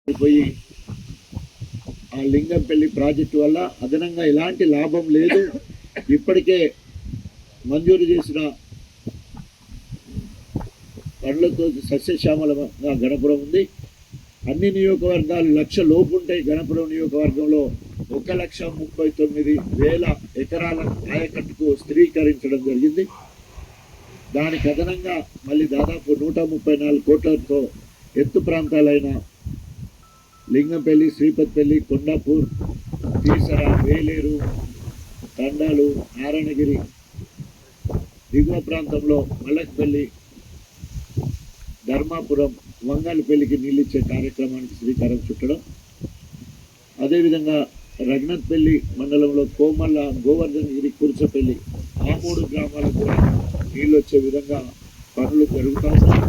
పోయి ఆ లింగంపల్లి ప్రాజెక్టు వల్ల అదనంగా ఎలాంటి లాభం లేదు. ఇప్పటికే మంజూరు చేసిన పనులతో సస్యశ్యామలంగా గణపురం ఉంది. అన్ని నియోజకవర్గాలు 1,00,000 లోపు ఉంటాయి. గణపురం నియోజకవర్గంలో 1,39,000 ఎకరాల ఆయకట్టుకు స్థిరీకరించడం జరిగింది. దానికి అదనంగా మళ్ళీ దాదాపు 134 కోట్లతో ఎత్తు ప్రాంతాలైన లింగంపల్లి, శ్రీపతిపల్లి, కొండాపూర్, తీసర, వేలేరు, తండాలు, నారాయణగిరి, దిగువ ప్రాంతంలో మల్లక్పల్లి, ధర్మాపురం, వంగాలపల్లికి నీళ్ళిచ్చే కార్యక్రమానికి శ్రీకారం చుట్టడం. అదేవిధంగా రఘునాథ్పల్లి మండలంలో కోమల్ల, గోవర్ధనగిరి, కుర్చపల్లి ఆ 3 గ్రామాలకు కూడా నీళ్ళు వచ్చే విధంగా పనులు జరుగుతూ ఉన్నాయి.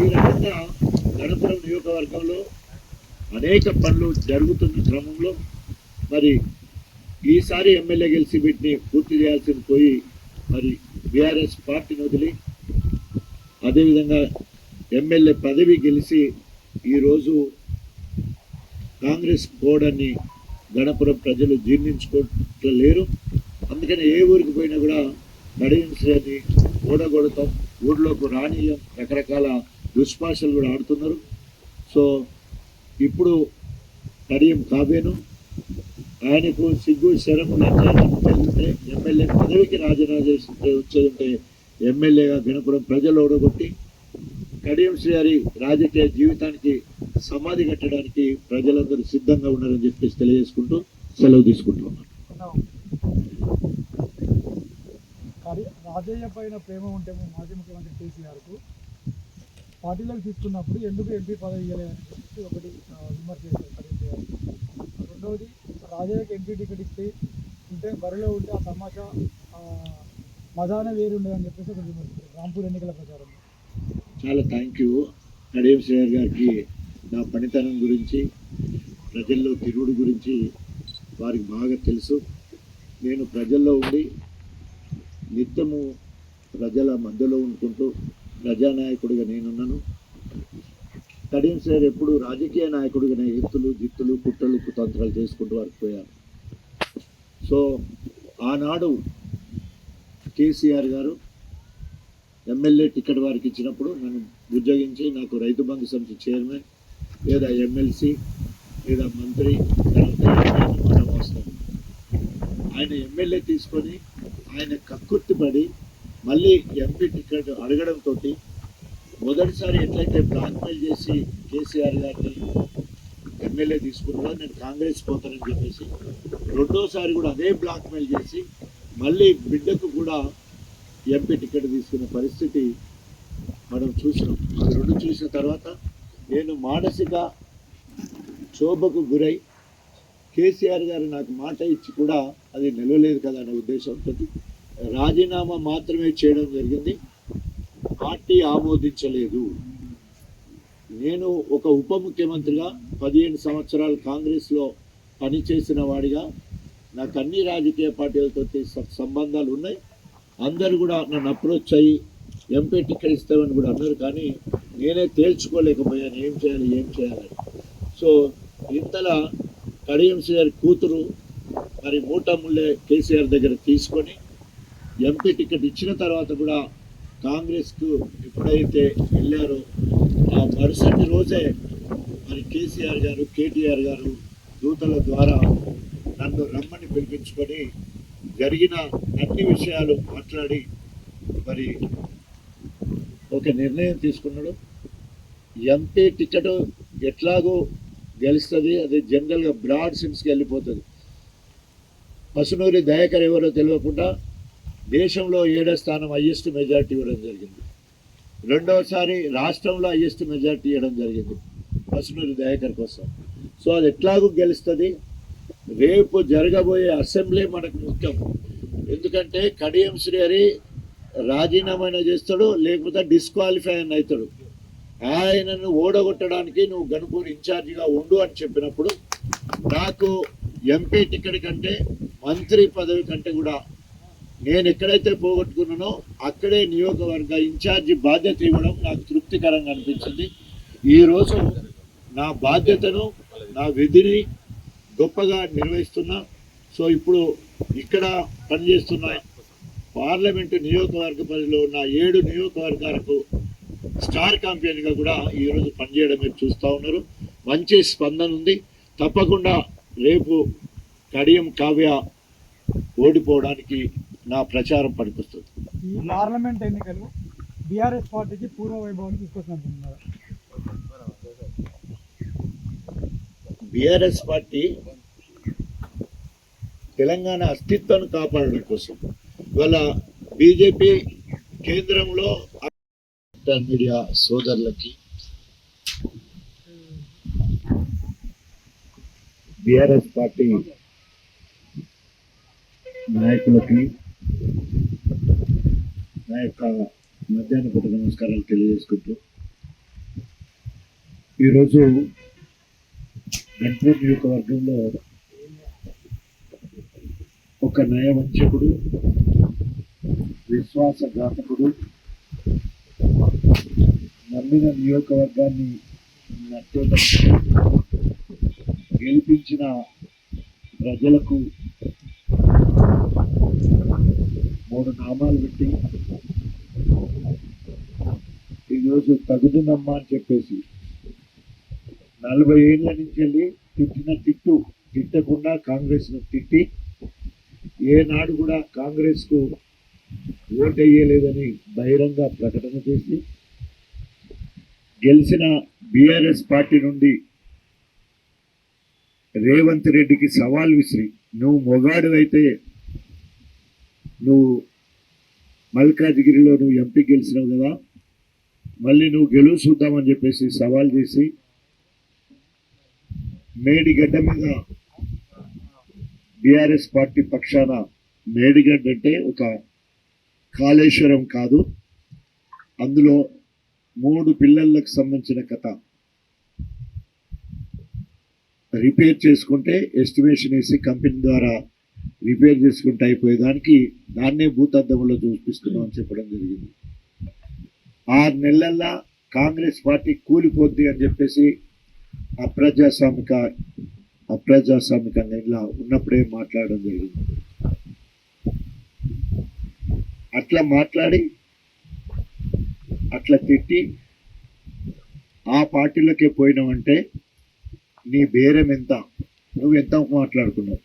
ఈ రకంగా గణపురం నియోజకవర్గంలో అనేక పనులు జరుగుతున్న క్రమంలో మరి ఈసారి ఎమ్మెల్యే గెలిచి వీటిని పూర్తి చేయాల్సింది పోయి మరి బీఆర్ఎస్ పార్టీని వదిలి అదేవిధంగా ఎమ్మెల్యే పదవి గెలిచి ఈరోజు కాంగ్రెస్ పోవడాన్ని గణపురం ప్రజలు జీర్ణించుకోలేరు. అందుకని ఏ ఊరికి పోయినా కూడా నడిహింసని ఓడగొడతాం, ఊళ్ళోకి రానీయం, రకరకాల దుష్పాషలు కూడా ఆడుతున్నారు. సో ఇప్పుడు కడియం కావేను ఆయనకు సిగ్గు శరము ఉంటే ఎమ్మెల్యే పదవికి రాజీనామా చేసి వచ్చేదంటే ఎమ్మెల్యేగా గణపురం ప్రజలు ఓడగొట్టి కడియం శ్రీహరి రాజకీయ జీవితానికి సమాధి కట్టడానికి ప్రజలందరూ సిద్ధంగా ఉన్నారని చెప్పేసి తెలియజేసుకుంటూ సెలవు తీసుకుంటున్నాను. రాజయ్య పైన ప్రేమ ఉంటే మాజీ ముఖ్యమంత్రి కేసీఆర్కు పార్టీలోకి తీసుకున్నప్పుడు ఎందుకు ఎంపీ పదవి ఇవ్వలేదని చెప్పి ఒకటి విమర్శ చేశారు. రెండవది రాజయ్యకి ఎంపీ టికెట్ ఇస్తే ఉంటే బరిలో ఉంటే ఆ తమాషా మజానే వేరు ఉండదని చెప్పేసి ఒకటి విమర్శించారు రాంపూర్ ఎన్నికల ప్రచారం. చాలా థ్యాంక్ యూ. కడియం శ్రీహరి గారికి నా పనితనం గురించి, ప్రజల్లో తిరుగుడు గురించి వారికి బాగా తెలుసు. నేను ప్రజల్లో ఉండి నిత్యము ప్రజల మధ్యలో ఉంటుకుంటూ ప్రజానాయకుడిగా నేనున్నాను. కడియం శ్రీహరి ఎప్పుడు రాజకీయ నాయకుడిగా ఎత్తులు, జిత్తులు, కుట్రలు, కుతంత్రాలు చేసుకుంటూ వరకు పోయారు. సో ఆనాడు కేసీఆర్ గారు ఎమ్మెల్యే టికెట్ వారికి ఇచ్చినప్పుడు నన్ను ఉద్యోగించి నాకు రైతు బంధు సమితి చైర్మన్ లేదా ఎమ్మెల్సీ లేదా మంత్రి మనం వస్తాం. ఆయన ఎమ్మెల్యే తీసుకొని ఆయన కక్కుర్తిపడి మళ్ళీ ఎంపీ టికెట్ అడగడంతో మొదటిసారి ఎట్లయితే బ్లాక్మెయిల్ చేసి కేసీఆర్ గారిని ఎమ్మెల్యే తీసుకున్నాడో నేను కాంగ్రెస్ పోతానని చెప్పేసి రెండోసారి కూడా అదే బ్లాక్మెయిల్ చేసి మళ్ళీ బిడ్డకు కూడా ఎంపీ టికెట్ తీసుకునే పరిస్థితి మనం చూసినాం. అది రెండు చూసిన తర్వాత నేను మానసిక క్షోభకు గురై కేసీఆర్ గారు నాకు మాట ఇచ్చి కూడా అది నిలవలేదు కదా అనే ఉద్దేశంతో రాజీనామా మాత్రమే చేయడం జరిగింది. పార్టీ ఆమోదించలేదు. నేను ఒక ఉప ముఖ్యమంత్రిగా 15 సంవత్సరాలు కాంగ్రెస్లో పనిచేసిన వాడిగా నాకు అన్ని రాజకీయ పార్టీలతో సంబంధాలు ఉన్నాయి. అందరు కూడా నన్ను అప్రోచ్ అయ్యి ఎంపీ టికెట్ ఇస్తామని కూడా అన్నారు. కానీ నేనే తేల్చుకోలేకపోయాను ఏం చేయాలని. సో ఇంతలా కడియం శ్రీహరి కూతురు మరి మూటముళ్ళే కేసీఆర్ దగ్గర తీసుకొని ఎంపీ టికెట్ ఇచ్చిన తర్వాత కూడా కాంగ్రెస్కు ఎప్పుడైతే వెళ్ళారో ఆ మరుసటి రోజే మరి కేసీఆర్ గారు, కేటీఆర్ గారు దూతల ద్వారా నన్ను రమ్మని పిలిపించుకొని జరిగిన అన్ని విషయాలు మాట్లాడి మరి ఒక నిర్ణయం తీసుకున్నాడు. ఎంపీ టికెట్ ఎట్లాగో గెలుస్తుంది, అది జనరల్గా బ్రాడ్ సెన్స్కి వెళ్ళిపోతుంది. పసునూరి దయాకర్ ఎవరో తెలియకుండా దేశంలో 7వ స్థానం హైయెస్ట్ మెజార్టీ ఇవ్వడం జరిగింది. రెండవసారి రాష్ట్రంలో హైయెస్ట్ మెజార్టీ ఇవ్వడం జరిగింది పసునూరి దయాకర్ కోసం. సో అది ఎట్లాగూ గెలుస్తుంది. రేపు జరగబోయే అసెంబ్లీ మనకు ముఖ్యం. ఎందుకంటే కడియం శ్రీహరి రాజీనామా చేస్తాడు, లేకపోతే డిస్క్వాలిఫై అని అవుతాడు. ఆయనను ఓడగొట్టడానికి నువ్వు గణపూర్ ఇన్ఛార్జిగా ఉండు అని చెప్పినప్పుడు నాకు ఎంపీ టికెట్ కంటే మంత్రి పదవి కంటే కూడా నేను ఎక్కడైతే పోగొట్టుకున్నానో అక్కడే నియోజకవర్గ ఇన్ఛార్జి బాధ్యత ఇవ్వడం నాకు తృప్తికరంగా అనిపించింది. ఈరోజు నా బాధ్యతను నా విధిని గొప్పగా నిర్వహిస్తున్నా. సో ఇప్పుడు ఇక్కడ పనిచేస్తున్న పార్లమెంటు నియోజకవర్గ పరిధిలో ఉన్న 7 నియోజకవర్గాలకు స్టార్ క్యాంపెయిన్గా కూడా ఈరోజు పనిచేయడం మీరు చూస్తూ ఉన్నారు. మంచి స్పందన ఉంది. తప్పకుండా రేపు కడియం కావ్య ఓడిపోవడానికి నా ప్రచారం పనికొస్తుంది. ఈ పార్లమెంట్ ఎన్నికలు బీఆర్ఎస్ పార్టీకి పూర్వ వైభవాన్ని తీసుకొస్తున్నారు. బీఆర్ఎస్ పార్టీ తెలంగాణ అస్తిత్వాన్ని కాపాడడం కోసం ఇవాళ బీజేపీ కేంద్రంలో మీడియా సోదరులకి, బీఆర్ఎస్ పార్టీ నాయకులకి నా యొక్క మధ్యాహ్న పూట నమస్కారాలు తెలియజేసుకుంటూ ఈరోజు గంటూరు నియోజకవర్గంలో ఒక నయవంచకుడు, విశ్వాసఘాతకుడు, నమ్మిన నియోజకవర్గాన్ని గెలిపించిన ప్రజలకు 3 నామాలు పెట్టి ఈరోజు తగుదునమ్మా అని చెప్పేసి 40 ఏళ్ళ నుంచి వెళ్ళి తిట్టకుండా కాంగ్రెస్ను తిట్టి ఏనాడు కూడా కాంగ్రెస్కు ఓటు వేయలేదని బహిరంగ ప్రకటన చేసి గెలిచిన బీఆర్ఎస్ పార్టీ నుండి రేవంత్ రెడ్డికి సవాల్ విసిరి, నువ్వు మొగాడు అయితే నువ్వు మల్కాజ్గిరిలో నువ్వు ఎంపీ గెలిచినావు కదా, మళ్ళీ నువ్వు గెలువు చూద్దామని చెప్పేసి సవాల్ చేసి మేడిగడ్డ మీద బీఆర్ఎస్ పార్టీ పక్షాన, మేడిగడ్డ అంటే ఒక కాళేశ్వరం కాదు, అందులో 3 పిల్లలకు సంబంధించిన కథ రిపేర్ చేసుకుంటే ఎస్టిమేషన్ వేసి కంపెనీ ద్వారా రిపేర్ చేసుకుంటే అయిపోయేదానికి దాన్నే భూతద్దంలో చూపిస్తున్నాం అని చెప్పడం జరిగింది. 6 నెలల్లో కాంగ్రెస్ పార్టీ కూలిపోద్ది అని చెప్పేసి అప్రజాస్వామికంగా ఇలా ఉన్నప్పుడే మాట్లాడడం జరిగింది. అట్లా మాట్లాడి అట్లా తిట్టి ఆ పార్టీలోకే పోయినావంటే నీ బేరం ఎంత, నువ్వు ఎంత మాట్లాడుకున్నావు.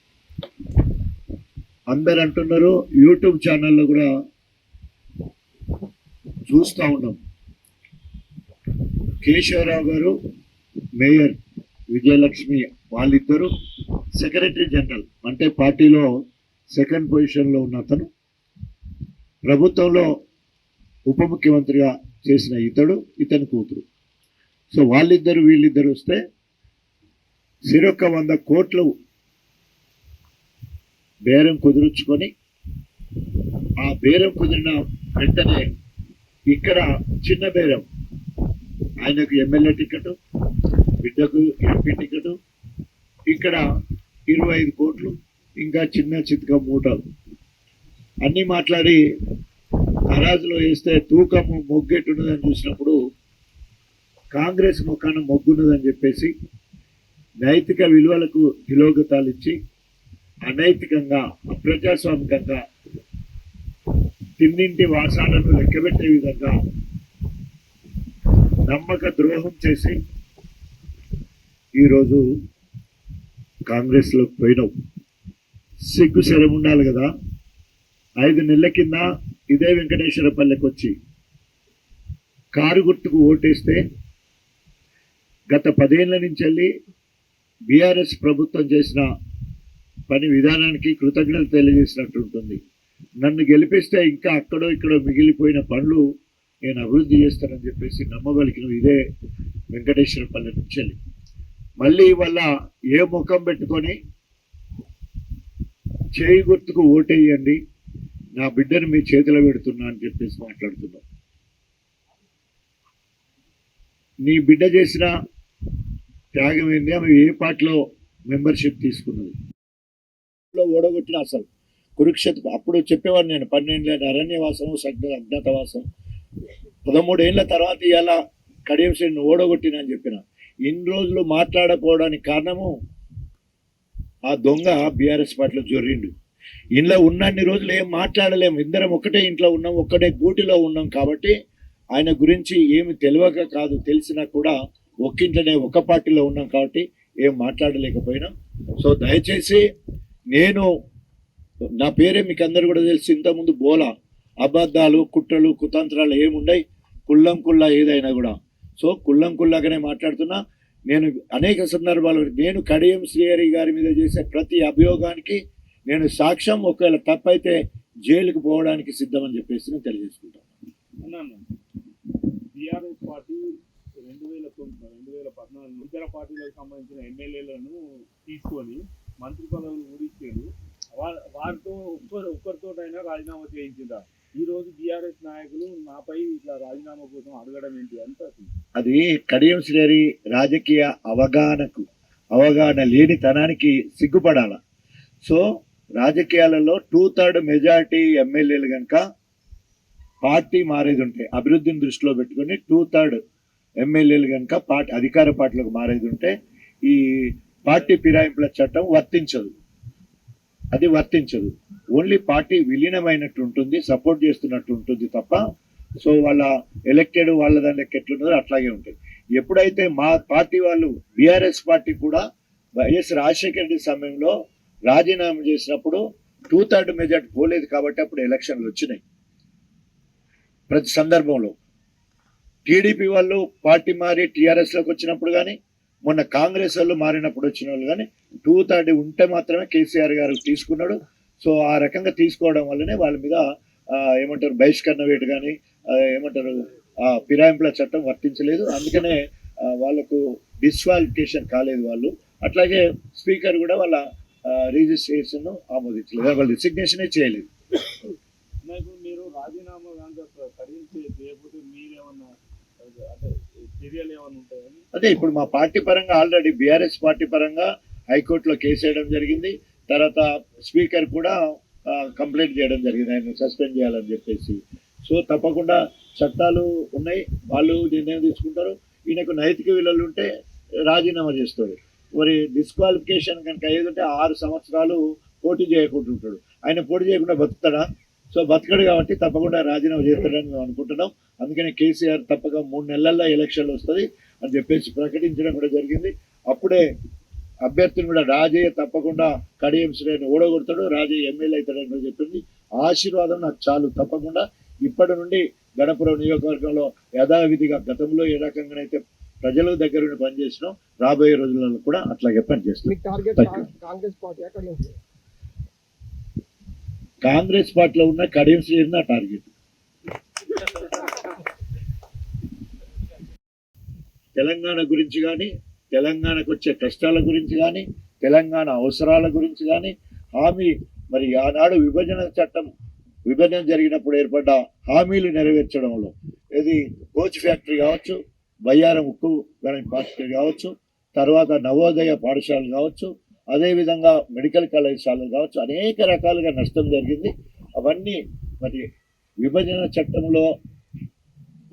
అందరు అంటున్నారు, యూట్యూబ్ ఛానల్లో కూడా చూస్తూ ఉన్నాం, కేశవరావు గారు, మేయర్ విజయలక్ష్మి వాళ్ళిద్దరూ సెక్రటరీ జనరల్ అంటే పార్టీలో 2nd పొజిషన్లో ఉన్న అతను, ప్రభుత్వంలో ఉప ముఖ్యమంత్రిగా చేసిన ఇతని కూతురు. సో వీళ్ళిద్దరు వస్తే సిరొక్క 100 కోట్లు బేరం కుదుర్చుకొని ఆ బేరం కుదిరిన వెంటనే ఇక్కడ చిన్న బేరం, ఆయనకు ఎమ్మెల్యే టికెట్, బిడ్డకు ఎంపీ టికెట్, ఇక్కడ 25 కోట్లు, ఇంకా చిన్న చిత్క మూటలు అన్నీ మాట్లాడి తరాజులో వేస్తే తూకము మొగ్గెట్టున్నదని చూసినప్పుడు కాంగ్రెస్ ముఖాన మొగ్గున్నదని చెప్పేసి నైతిక విలువలకు తిలోగతాలు ఇచ్చి అనైతికంగా, అప్రజాస్వామికంగా, తిన్నింటి వాసాలను లెక్కబెట్టే విధంగా నమ్మక ద్రోహం చేసి ఈరోజు కాంగ్రెస్లోకి పోయినావు. సిగ్గు శరం ఉండాలి కదా. 5 నెలల కింద ఇదే వెంకటేశ్వరపల్లెకి వచ్చి కారు గుర్తుకు ఓటేస్తే గత 10 ఏళ్ల నుంచి వెళ్ళి బీఆర్ఎస్ ప్రభుత్వం చేసిన పని విధానానికి కృతజ్ఞతలు తెలియజేసినట్టు ఉంటుంది. నన్ను గెలిపిస్తే ఇంకా అక్కడో ఇక్కడో మిగిలిపోయిన పనులు నేను అభివృద్ధి చేస్తానని చెప్పేసి నమ్మగలిగిన ఇదే వెంకటేశ్వరపల్లె నుంచి వెళ్ళి మళ్ళీ వల్ల ఏ ముఖం పెట్టుకొని చేయి గుర్తుకు ఓటేయండి, నా బిడ్డను మీ చేతిలో పెడుతున్నా అని చెప్పేసి మాట్లాడుతున్నాం. నీ బిడ్డ చేసిన త్యాగం ఏంది, ఆమె ఏ పార్టీలో మెంబర్షిప్ తీసుకున్నది, ఓడగొట్టిన అసలు కురుక్షేత్ర అప్పుడు చెప్పేవాడు నేను 12 ఏళ్ళ అరణ్యవాసం, అజ్ఞాతవాసం, 13 ఏళ్ళ తర్వాత ఇలా కడియం శ్రేణిని ఓడగొట్టిన అని చెప్పిన. ఇన్ని రోజులు మాట్లాడకపోవడానికి కారణము ఆ దొంగ బీఆర్ఎస్ పార్టీలో జొర్రిండు. ఇంట్లో ఉన్నన్ని రోజులు ఏం మాట్లాడలేము, ఇద్దరం ఒకటే ఇంట్లో ఉన్నాం, ఒక్కటే గూటిలో ఉన్నాం. కాబట్టి ఆయన గురించి ఏమి తెలియక కాదు, తెలిసినా కూడా ఒక్కింట్లోనే ఒక పార్టీలో ఉన్నాం కాబట్టి ఏం మాట్లాడలేకపోయినాం. సో దయచేసి నా పేరే మీకు అందరు కూడా తెలిసి, ఇంతకుముందు బోలా అబద్ధాలు కుట్రలు కుతంత్రాలు ఏముండయి, కుల్లా ఏదైనా కూడా. సో కుల్లాగానే మాట్లాడుతున్నా. నేను అనేక సందర్భాలు నేను కడియం శ్రీహరి గారి మీద చేసే ప్రతి అభియోగానికి నేను సాక్ష్యం, ఒకవేళ తప్పైతే జైలుకు పోవడానికి సిద్ధమని చెప్పేసి నేను తెలియజేసుకుంటాను. టీఆర్ఎస్ పార్టీ 2014 ఇతర పార్టీలకు సంబంధించిన ఎమ్మెల్యేలను తీసుకొని మంత్రి పదవులు ఊడించారు. వారితో ఒక్కరితోటైనా రాజీనామా చేయించిందా? ఈ రోజు బీఆర్ఎస్ నాయకులు నాపై ఇట్లా రాజీనామా కోసం అడగడం ఏంటి అంత? అది కడియం శ్రీహరి రాజకీయ అవగాహన లేనితనానికి సిగ్గుపడాల. సో రాజకీయాలలో 2/3 మెజారిటీ ఎమ్మెల్యేలు కనుక పార్టీ మారేది ఉంటే, అభివృద్ధిని దృష్టిలో పెట్టుకుని 2/3 ఎమ్మెల్యేలు కనుక అధికార పార్టీలకు మారేది ఉంటే ఈ పార్టీ ఫిరాయింపుల చట్టం వర్తించదు. ఓన్లీ పార్టీ విలీనమైనట్టు ఉంటుంది, సపోర్ట్ చేస్తున్నట్టు ఉంటుంది తప్ప. సో వాళ్ళ ఎలక్టెడ్ వాళ్ళ దాని లెక్క ఎట్లున్నదో అట్లాగే ఉంటుంది. ఎప్పుడైతే మా పార్టీ వాళ్ళు బీఆర్ఎస్ పార్టీ కూడా వైఎస్ రాజశేఖర రెడ్డి సమయంలో రాజీనామా చేసినప్పుడు 2/3 మెజార్టీ పోలేదు కాబట్టి అప్పుడు ఎలక్షన్లు వచ్చినాయి. ప్రతి సందర్భంలో టీడీపీ వాళ్ళు పార్టీ మారి టీఆర్ఎస్లోకి వచ్చినప్పుడు కానీ, మొన్న కాంగ్రెస్ వాళ్ళు మారినప్పుడు వచ్చిన వాళ్ళు కానీ 2/3 ఉంటే మాత్రమే కేసీఆర్ గారు తీసుకున్నాడు. సో ఆ రకంగా తీసుకోవడం వల్లనే వాళ్ళ మీద బహిష్కరణ వేటు కానీ ఫిరాయింపుల చట్టం వర్తించలేదు. అందుకనే వాళ్ళకు డిస్క్వాలిఫికేషన్ కాలేదు వాళ్ళు. అట్లాగే స్పీకర్ కూడా వాళ్ళ రిజిస్ట్రేషన్ ఆమోదించలేదు, వాళ్ళు రిసిగ్నేషనే చేయలేదు. మీరు రాజీనామా చేయకపోతే మీరేమన్నా చర్యలు ఏమన్నా ఉంటాయని? అదే ఇప్పుడు మా పార్టీ పరంగా ఆల్రెడీ బీఆర్ఎస్ పార్టీ పరంగా హైకోర్టులో కేసు వేయడం జరిగింది. తర్వాత స్పీకర్ కూడా కంప్లైంట్ చేయడం జరిగింది, ఆయన సస్పెండ్ చేయాలని చెప్పేసి. సో తప్పకుండా చట్టాలు ఉన్నాయి, వాళ్ళు నిర్ణయం తీసుకుంటారు. ఈయనకు నైతిక విలువలు ఉంటే రాజీనామా చేస్తాడు. మరి డిస్క్వాలిఫికేషన్ కనుక ఏదంటే 6 సంవత్సరాలు పోటీ చేయకుండా ఉంటాడు. ఆయన పోటీ చేయకుండా బతుకుతాడా? సో బతకడు కాబట్టి తప్పకుండా రాజీనామా చేస్తాడని మేము అనుకుంటున్నాం. అందుకని కేసీఆర్ తప్పక 3 నెలల్లో ఎలక్షన్లు వస్తుంది అని చెప్పేసి ప్రకటించడం కూడా జరిగింది. అప్పుడే అభ్యర్థిని కూడా రాజయ్య తప్పకుండా కడియం శ్రీహరిని ఓడగొడతాడు, రాజయ్య ఎమ్మెల్యే అవుతాడని కూడా చెప్పింది. ఆశీర్వాదం నాకు చాలు. తప్పకుండా ఇప్పటి నుండి గణపురం నియోజకవర్గంలో యథావిధిగా గతంలో ఏ రకంగానైతే ప్రజల దగ్గర పనిచేసినాం, రాబోయే రోజులలో కూడా అట్లాగే పనిచేస్తాం. కాంగ్రెస్ పార్టీలో ఉన్న కడియం శ్రీహరి నా టార్గెట్. తెలంగాణ గురించి కానీ, తెలంగాణకు వచ్చే కష్టాల గురించి కానీ, తెలంగాణ అవసరాల గురించి కానీ మరి ఆనాడు విభజన జరిగినప్పుడు ఏర్పడ్డ హామీలు నెరవేర్చడంలో ఇది కోచ్ ఫ్యాక్టరీ కావచ్చు, బయ్యారం ఉక్కు ఫ్యాక్టరీ కావచ్చు, తర్వాత నవోదయ పాఠశాలలు కావచ్చు, అదేవిధంగా మెడికల్ కళాశాలలు కావచ్చు, అనేక రకాలుగా నష్టం జరిగింది. అవన్నీ మరి విభజన చట్టంలో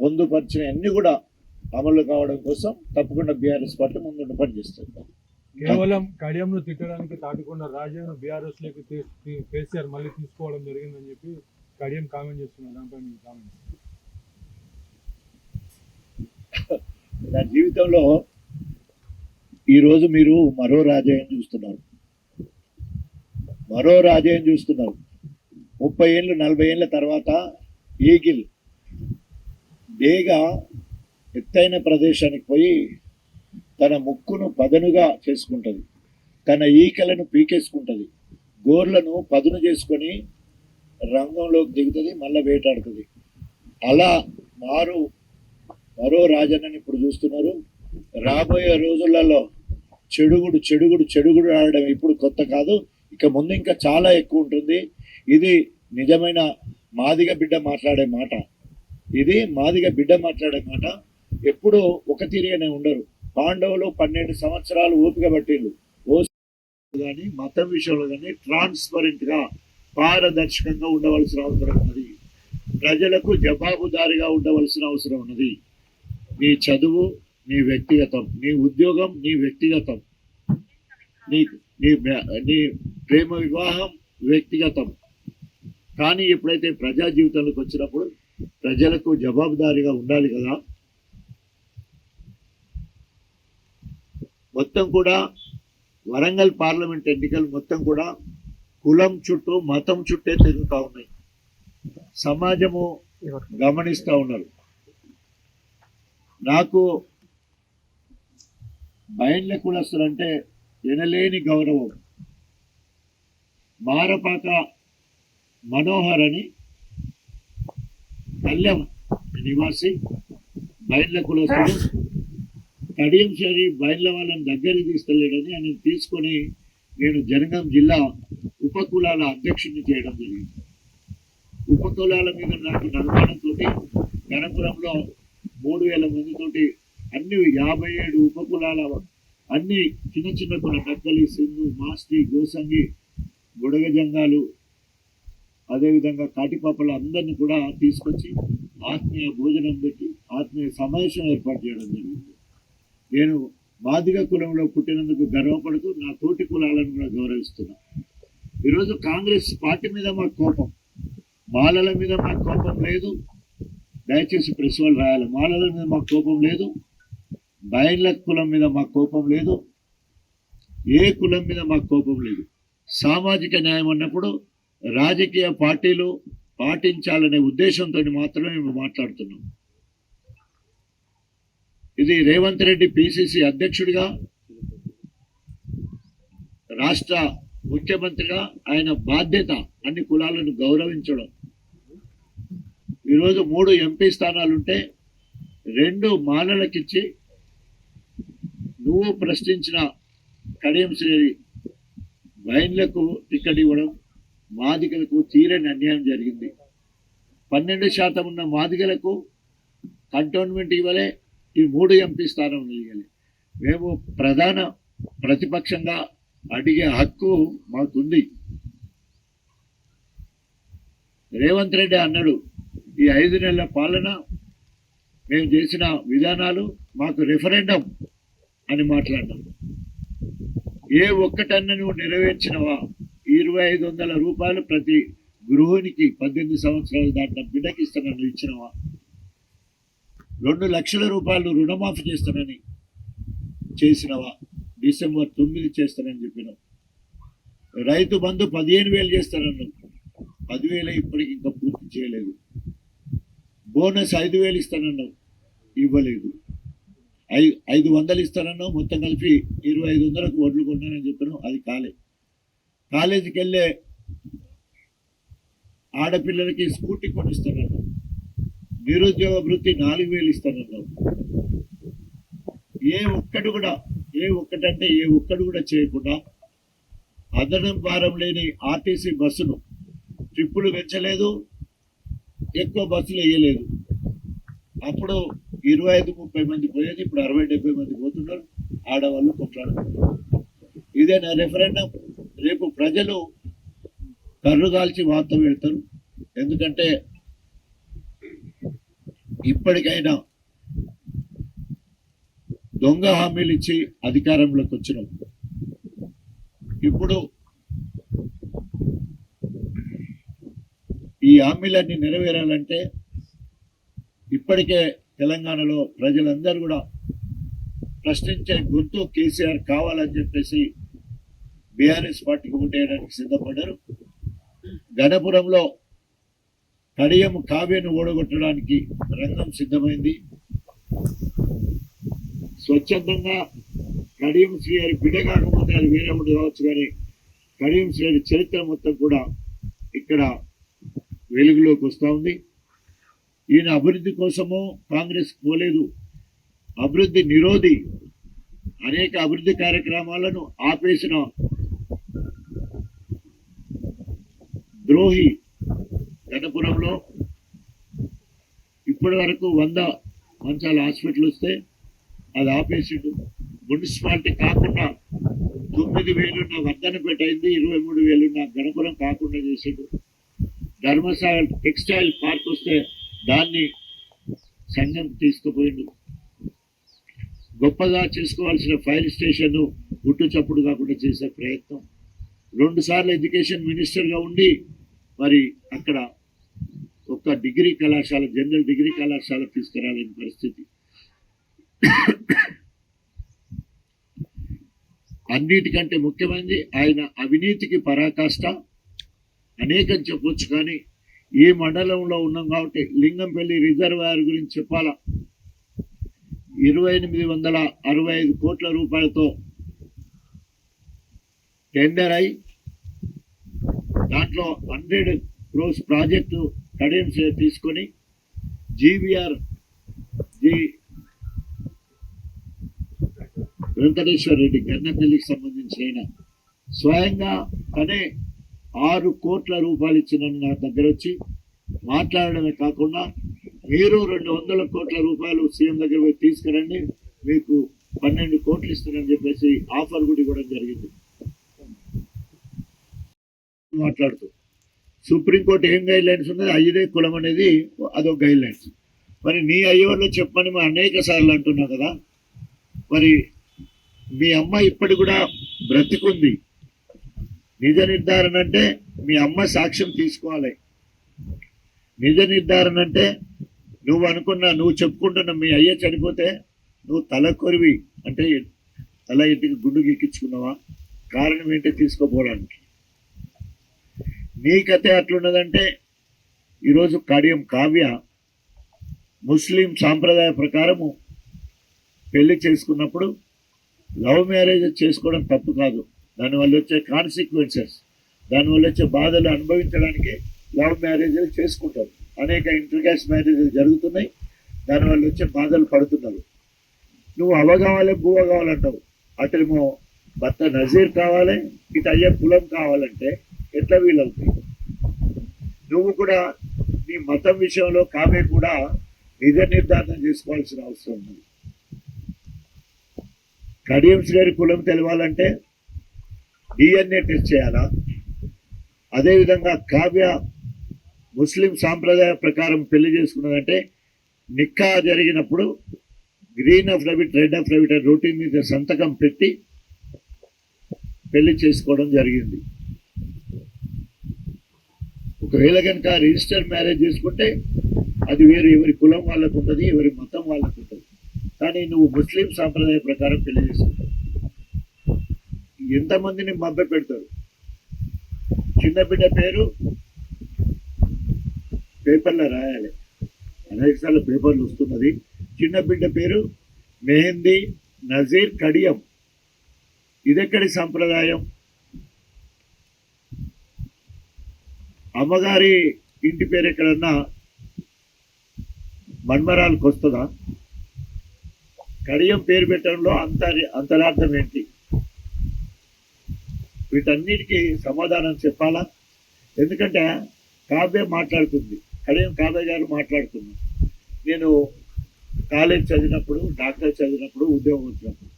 పొందుపరిచిన అన్ని కూడా అమలు కావడం కోసం తప్పకుండా బీఆర్ఎస్ పార్టీ ముందుండి పనిచేస్తుంది. కేవలం కడియంను తిట్టడానికి తాటికొండ రాజయ్యను బీఆర్ఎస్ లోకి కేసీఆర్ మళ్ళీ తీసుకోవడం జరిగిందని చెప్పి కడియం కామెంట్ చేస్తున్నారు. దాంట్లో మీ కామెంట్? నా జీవితంలో ఈరోజు మీరు మరో రాజయ్యను చూస్తున్నారు. 30 ఏళ్ళు 40 ఏళ్ళ తర్వాత ఈగిల్ డేగా ఎత్తైన ప్రదేశానికి పోయి తన ముక్కును పదనుగా చేసుకుంటుంది, తన ఈకలను పీకేసుకుంటుంది, గోర్లను పదును చేసుకొని రంగంలోకి దిగుతుంది, మళ్ళీ వేటాడుతుంది. అలా మరో రాజన్నని ఇప్పుడు చూస్తున్నారు. రాబోయే రోజులలో చెడుగుడు ఆడడం ఇప్పుడు కొత్త కాదు, ఇక ముందు ఇంకా చాలా ఎక్కువ ఉంటుంది. ఇది నిజమైన మాదిగ బిడ్డ మాట్లాడే మాట. ఎప్పుడూ ఒక తీరుగానే ఉండరు. పాండవులు 12 సంవత్సరాలు ఓపిక పట్టిండ్రు. కానీ మతం విషయంలో కానీ ట్రాన్స్పరెంట్గా పారదర్శకంగా ఉండవలసిన అవసరం ఉన్నది. ప్రజలకు జవాబుదారిగా ఉండవలసిన అవసరం ఉన్నది. నీ చదువు, నీ వ్యక్తిగతం, నీ ఉద్యోగం నీ వ్యక్తిగతం, నీ నీ నీ ప్రేమ వివాహం వ్యక్తిగతం. కానీ ఎప్పుడైతే ప్రజా జీవితంలోకి వచ్చినప్పుడు ప్రజలకు జవాబుదారీగా ఉండాలి కదా. మొత్తం కూడా వరంగల్ పార్లమెంట్ ఎన్నికలు మొత్తం కూడా కులం చుట్టూ మతం చుట్టే తిరుగుతూ ఉన్నాయి. సమాజము గమనిస్తూ ఉన్నారు. నాకు బయళ్ళ కులస్తులంటే వినలేని గౌరవం. మారపాక మనోహర్ అని కళ్యాణ్ నివాసి బయళ్ళ కులస్తుడు. కడియం సరి బయళ్ళ వాళ్ళని దగ్గరికి తీసుకెళ్ళాడని ఆయన తీసుకొని నేను జనగాం జిల్లా ఉపకులాల అధ్యక్షుడిని చేయడం జరిగింది. ఉపకులాల మీద నాకు నిర్మాణంతో గణపురంలో 3,000 మందితోటి అన్ని 57 ఉపకులాల అన్ని చిన్న చిన్న కుల డక్కలి, సింధు, మాస్టి, గోసంగి, బుడగ జంగాలు, అదేవిధంగా కాటిపాపల అందరినీ కూడా తీసుకొచ్చి ఆత్మీయ భోజనం పెట్టి ఆత్మీయ సమావేశం ఏర్పాటు చేయడం జరిగింది. నేను మాదిగ కులంలో పుట్టినందుకు గర్వపడుతూ నా తోటి కులాలను కూడా గౌరవిస్తున్నా. ఈరోజు కాంగ్రెస్ పార్టీ మీద మాకు కోపం, మాలల మీద మాకు కోపం లేదు. దయచేసి ప్రెస్ వాళ్ళు రాయాలి. మాలల మీద మాకు కోపం లేదు, బయళ్ళ కులం మీద మాకు కోపం లేదు, ఏ కులం మీద మాకు కోపం లేదు. సామాజిక న్యాయం అన్నప్పుడు రాజకీయ పార్టీలు పాటించాలనే ఉద్దేశంతో మాత్రమే మేము మాట్లాడుతున్నాం. ఇది రేవంత్ రెడ్డి పిసిసి అధ్యక్షుడిగా, రాష్ట్ర ముఖ్యమంత్రిగా ఆయన బాధ్యత అన్ని కులాలను గౌరవించడం. ఈరోజు 3 ఎంపీ స్థానాలుంటే 2 మాలలకిచ్చి నువ్వు ప్రశ్నించిన కడియం శ్రీ బయన్లకు టికెట్ ఇవ్వడం మాదిగలకు తీరని అన్యాయం జరిగింది. 12% ఉన్న మాదిగలకు కంటోన్మెంట్ ఇవ్వలే, ఈ 3 ఎంపీ స్థానం ఇవ్వాలి. మేము ప్రధాన ప్రతిపక్షంగా అడిగే హక్కు మాకుంది. రేవంత్ రెడ్డి అన్నాడు, ఈ 5 నెలల పాలన మేము చేసిన విధానాలు మాకు రెఫరెండం అని మాట్లాడినాం. ఏ ఒక్కటన్నా నువ్వు నెరవేర్చినవా? 2,500 రూపాయలు ప్రతి గృహిణికి 18 సంవత్సరాలు దాటిన బిడ్డకి ఇస్తానని ఇచ్చినవా? 2 లక్షల రూపాయలు రుణమాఫీ చేస్తానని చేసినవా? డిసెంబర్ 9 చేస్తానని చెప్పినావు. రైతు బంధు 15,000 చేస్తానన్నావు, 10,000 ఇప్పటికి ఇంకా పూర్తి చేయలేదు. బోనస్ 5,000 ఇస్తానన్నావు, ఇవ్వలేదు. 500 ఇస్తానన్నావు, మొత్తం కలిపి 2,500కు వడ్లు కొన్నానని చెప్పినావు, అది కాలే. కాలేజీకి వెళ్ళే ఆడపిల్లలకి స్కూటీ కొనిస్తానన్నావు. నిరుద్యోగ వృత్తి 4,000 ఇస్తానన్నావు. ఏ ఒక్కడు కూడా చేయకుండా అదనం భారం లేని ఆర్టీసీ బస్సును ట్రిప్పులు పెంచలేదు, ఎక్కువ బస్సులు వేయలేదు. అప్పుడు 25-30 మంది పోయేది, ఇప్పుడు 60-70 మంది పోతున్నారు. ఆడవాళ్ళు కొట్లాడుతున్నారు. ఇదేనా రెఫరెండం? రేపు ప్రజలు కర్రుగాల్చి వార్త పెడతారు. ఎందుకంటే ఇప్పటికైనా దొంగ హామీలు ఇచ్చి అధికారంలోకి వచ్చినాం. ఇప్పుడు ఈ హామీలన్నీ నెరవేరాలంటే ఇప్పటికే తెలంగాణలో ప్రజలందరూ కూడా ప్రశ్నించే గొంతు కేసీఆర్ కావాలని చెప్పేసి బీఆర్ఎస్ పార్టీకి ఓటేయడానికి సిద్ధపడ్డారు. గణపురంలో కడియం కావ్యను ఓడగొట్టడానికి రంగం సిద్ధమైంది. స్వచ్ఛందంగా కడియం శ్రీహరి బిడ్డ కాకపోతే అది వేరే ఒకటి కావచ్చు, కానీ కడియం శ్రీహరి చరిత్ర మొత్తం కూడా ఇక్కడ వెలుగులోకి వస్తూ ఉంది. ఈయన అభివృద్ధి కోసము కాంగ్రెస్ పోలేదు, అభివృద్ధి నిరోధి. అనేక అభివృద్ధి కార్యక్రమాలను ఆపేసిన ద్రోహి. గణపురంలో ఇప్పటి వరకు 100 మంచాల హాస్పిటల్ వస్తే అది ఆపేసిండు. మున్సిపాలిటీ కాకుండా 9,000 ఉన్న వర్ధనపేట అయింది, 23,000 ఉన్న గణపురం కాకుండా చేసిండు. ధర్మశాల టెక్స్టైల్ పార్క్ వస్తే దాన్ని సంఘం తీసుకుపోయిండు. గొప్పగా చేసుకోవాల్సిన ఫైర్ స్టేషన్ గుట్టు చప్పుడు కాకుండా చేసే ప్రయత్నం, 2 సార్లు ఎడ్యుకేషన్ మినిస్టర్గా ఉండి మరి అక్కడ ఒక డిగ్రీ కళాశాల, జనరల్ డిగ్రీ కళాశాల తీసుకురాలేని పరిస్థితి. అన్నిటికంటే ముఖ్యమైనది ఆయన అవినీతికి పరాకాష్ట అనేకం చెప్పొచ్చు, కానీ ఈ మండలంలో ఉన్నాం కాబట్టి లింగంపల్లి రిజర్వాయర్ గురించి చెప్పాలా. 2865 కోట్ల రూపాయలతో టెండర్ అయి దాంట్లో 100 crores ప్రాజెక్టు కడియం తీసుకొని జీవీఆర్ వెంకటేశ్వర రెడ్డి గన్నపల్లికి సంబంధించిన స్వయంగా తనే 6 కోట్ల రూపాయలు ఇచ్చిన నా దగ్గర వచ్చి మాట్లాడడమే కాకుండా మీరు 200 కోట్ల రూపాయలు సీఎం దగ్గర పోయి తీసుకురండి, మీకు 12 కోట్లు ఇస్తానని చెప్పేసి ఆఫర్ కూడా ఇవ్వడం జరిగింది. మాట్లాడుతూ సుప్రీంకోర్టు ఏం గైడ్ లైన్స్ ఉన్నది, అయ్యదే కులం అనేది అదొక గైడ్ లైన్స్. మరి నీ అయ్యవాళ్ళు చెప్పని మేము అనేక సార్లు అంటున్నాం కదా. మరి మీ అమ్మ ఇప్పటి కూడా బ్రతికుంది. నిజ నిర్ధారణ అంటే మీ అమ్మ సాక్ష్యం తీసుకోవాలి. నిజ నిర్ధారణ అంటే నువ్వు చెప్పుకుంటున్న మీ అయ్య చనిపోతే నువ్వు తల కొరివి అంటే తల ఇంటికి గుండు గీక్కించుకున్నావా, కారణం ఏంటి తీసుకోపోవడానికి. నీ కథే అట్లున్నదంటే ఈరోజు కడియం కావ్య ముస్లిం సాంప్రదాయ ప్రకారము పెళ్లి చేసుకున్నప్పుడు లవ్ మ్యారేజ్ చేసుకోవడం తప్పు కాదు. దానివల్ల వచ్చే కాన్సిక్వెన్సెస్, దానివల్ల వచ్చే బాధలు అనుభవించడానికి లవ్ మ్యారేజ్లు చేసుకుంటారు. అనేక ఇంటర్కాస్ట్ మ్యారేజ్లు జరుగుతున్నాయి, దానివల్ల వచ్చే బాధలు పడుతున్నారు. నువ్వు అవ కావాలి బువ్వ కావాలంటావు. అటేమో భర్త నజీర్ కావాలి, ఇటు అయ్యే కులం కావాలంటే ఎట్లా వీలవుతాయి. నువ్వు కూడా నీ మతం విషయంలో కావ్య కూడా నిజ నిర్ధారణ చేసుకోవాల్సిన అవసరం ఉంది. కడియంస్ గారి కులం తెలవాలంటే DNA టెస్ట్ చేయాలా. అదేవిధంగా కావ్య ముస్లిం సాంప్రదాయ ప్రకారం పెళ్లి చేసుకున్నదంటే నిక్కా జరిగినప్పుడు green affidavit, red affidavit routine మీద సంతకం పెట్టి పెళ్లి చేసుకోవడం జరిగింది. ఒకవేళ కనుక రిజిస్టర్ మ్యారేజ్ చేసుకుంటే అది వేరు, ఎవరి కులం వాళ్ళకు ఉంటుంది, ఎవరి మతం వాళ్ళకు ఉంటుంది. కానీ నువ్వు ముస్లిం సాంప్రదాయ ప్రకారం పెళ్లి చేసుకుంటావు. ఎంతమందిని మభ్య పెడతారు. చిన్న బిడ్డ పేరు పేపర్లో రాయాలి, అనేక సార్లు పేపర్లు వస్తున్నది. చిన్న బిడ్డ పేరు మెహందీ నజీర్ కడియం. ఇదెక్కడి సంప్రదాయం. అమ్మగారి ఇంటి పేరు ఎక్కడన్నా మన్మరాలకు వస్తుందా? కడియం పేరు పెట్టడంలో అంతరార్థం ఏంటి? వీటన్నిటికీ సమాధానం చెప్పాలా. ఎందుకంటే కావ్య మాట్లాడుతుంది, కడియం కావ్య గారు మాట్లాడుతున్నారు. నేను కాలేజ్ చదివినప్పుడు, డాక్టర్ చదివినప్పుడు, ఉద్యోగం వచ్చినప్పుడు,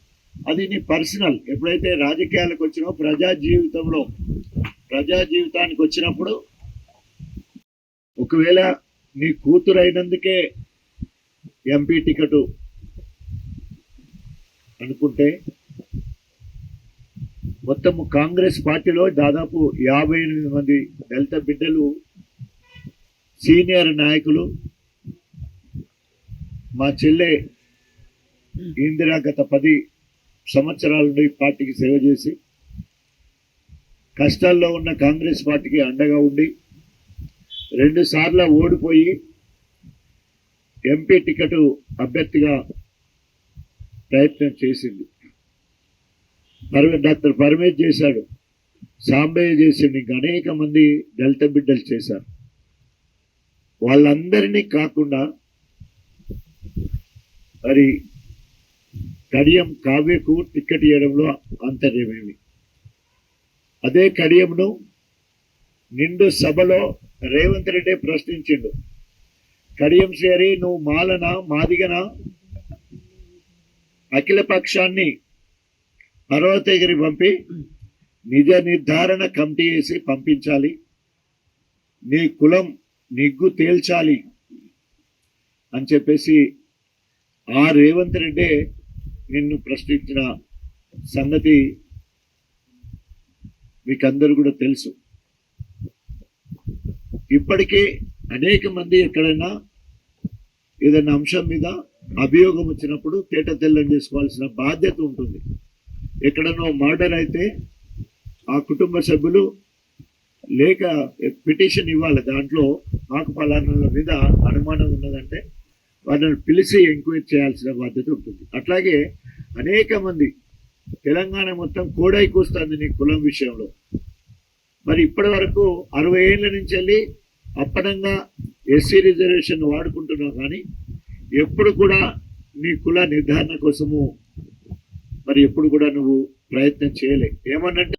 అది నీ పర్సనల్. ఎప్పుడైతే రాజకీయాలకు వచ్చినావో, ప్రజా జీవితానికి వచ్చినప్పుడు ఒకవేళ నీ కూతురు అయినందుకే ఎంపీ టికెట్ అనుకుంటే, మొత్తము కాంగ్రెస్ పార్టీలో దాదాపు 58 మంది దళిత బిడ్డలు సీనియర్ నాయకులు. మా చెల్లె ఇందిరా గత 10 సంవత్సరాల నుండి పార్టీకి సేవ చేసి కష్టాల్లో ఉన్న కాంగ్రెస్ పార్టీకి అండగా ఉండి 2 సార్లు ఓడిపోయి ఎంపీ టికెట్ అభ్యర్థిగా ప్రయత్నం చేసింది. డాక్టర్ పరమేశ్ చేశాడు, సాంబయ్య చేసిండు, ఇంకా అనేక మంది దళిత బిడ్డలు చేశారు. వాళ్ళందరినీ కాకుండా మరి కడియం కావ్యకు టికెట్ ఇవ్వడంలో అంతర్యమేమి. అదే కడియంను నిండు సభలో రేవంత్ రెడ్డి ప్రశ్నించిండు, కడియం సేరి నువ్వు మాలనా మాదిగనా, అఖిల పక్షాన్ని పర్వతగిరి పంపి నిజ నిర్ధారణ కమిటీ వేసి పంపించాలి, నీ కులం నిగ్గు తేల్చాలి అని చెప్పేసి ఆ రేవంత్ రెడ్డి నిన్ను ప్రశ్నించిన సంగతి మీకందరూ కూడా తెలుసు. ఇప్పటికే అనేక మంది ఎక్కడైనా ఏదైనా అంశం మీద అభియోగం వచ్చినప్పుడు తేట తెల్లం చేసుకోవాల్సిన బాధ్యత ఉంటుంది. ఎక్కడనో మర్డర్ అయితే ఆ కుటుంబ సభ్యులు లేక పిటిషన్ ఇవ్వాలి, దాంట్లో మాకు ఫలానాల మీద అనుమానం ఉన్నదంటే వాళ్ళని పిలిచి ఎంక్వైరీ చేయాల్సిన బాధ్యత ఉంటుంది. అట్లాగే అనేక మంది తెలంగాణ మొత్తం కోడై కూస్తుంది నీ కులం విషయంలో. మరి ఇప్పటి వరకు 60 ఏళ్ళ నుంచి వెళ్ళి అప్పనంగా ఎస్సీ రిజర్వేషన్ వాడుకుంటున్నావు, కానీ ఎప్పుడు కూడా నీ కుల నిర్ధారణ కోసము మరి ఎప్పుడు కూడా నువ్వు ప్రయత్నం చేయలే. ఏమన్నంటే